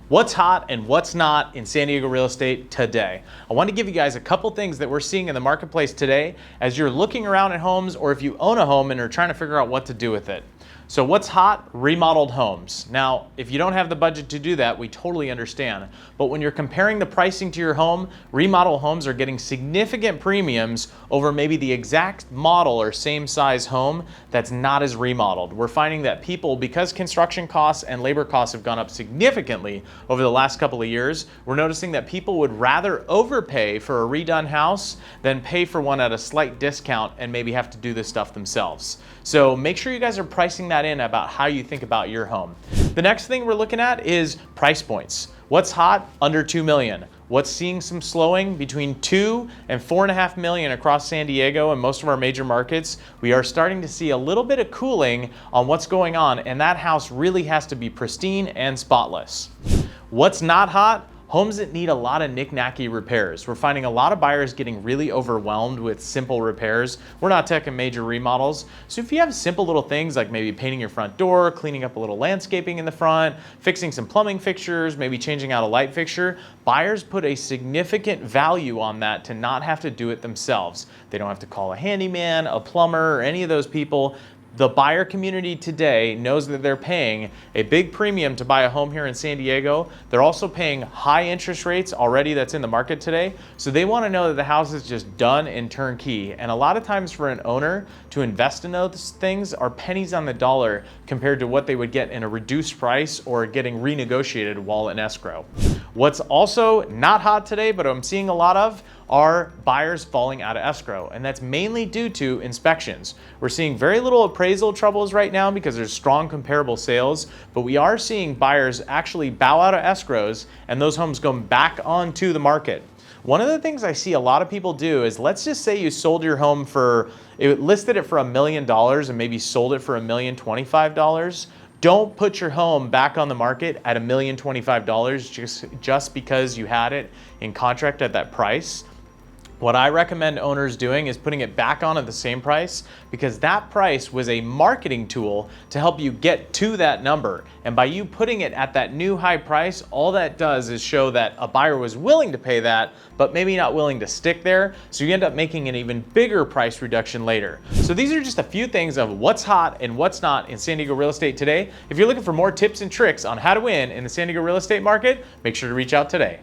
What's hot and what's not in San Diego real estate today. I want to give you guys a couple things that we're seeing in the marketplace today as you're looking around at homes, or if you own a home and are trying to figure out what to do with it. So what's hot? Remodeled homes. Now, if you don't have the budget to do that, we totally understand. But when you're comparing the pricing to your home, remodel homes are getting significant premiums over maybe the exact model or same size home that's not as remodeled. We're finding that people, because construction costs and labor costs have gone up significantly over the last couple of years, we're noticing that people would rather overpay for a redone house than pay for one at a slight discount and maybe have to do this stuff themselves. So make sure you guys are pricing that in about how you think about your home. The next thing we're looking at is price points. What's hot? Under 2 million. What's seeing some slowing? Between 2 and 4.5 million across San Diego and most of our major markets. We are starting to see a little bit of cooling on what's going on, and that house really has to be pristine and spotless. What's not hot? Homes that need a lot of knick-knacky repairs. We're finding a lot of buyers getting really overwhelmed with simple repairs. We're not talking major remodels. So if you have simple little things like maybe painting your front door, cleaning up a little landscaping in the front, fixing some plumbing fixtures, maybe changing out a light fixture, buyers put a significant value on that to not have to do it themselves. They don't have to call a handyman, a plumber, or any of those people. The buyer community today knows that they're paying a big premium to buy a home here in San Diego. They're also paying high interest rates already that's in the market today. So they want to know that the house is just done and turnkey. And a lot of times for an owner to invest in those things are pennies on the dollar compared to what they would get in a reduced price or getting renegotiated while in escrow. What's also not hot today, but I'm seeing a lot of, are buyers falling out of escrow, and that's mainly due to inspections. We're seeing very little appraisal troubles right now because there's strong comparable sales, but we are seeing buyers actually bow out of escrows and those homes go back onto the market. One of the things I see a lot of people do is, let's just say you sold your home for, listed it for $1 million and maybe sold it for $1,025,000. Don't put your home back on the market at $1,025 just because you had it in contract at that price. What I recommend owners doing is putting it back on at the same price, because that price was a marketing tool to help you get to that number. And by you putting it at that new high price, all that does is show that a buyer was willing to pay that, but maybe not willing to stick there. So you end up making an even bigger price reduction later. So these are just a few things of what's hot and what's not in San Diego real estate today. If you're looking for more tips and tricks on how to win in the San Diego real estate market, make sure to reach out today.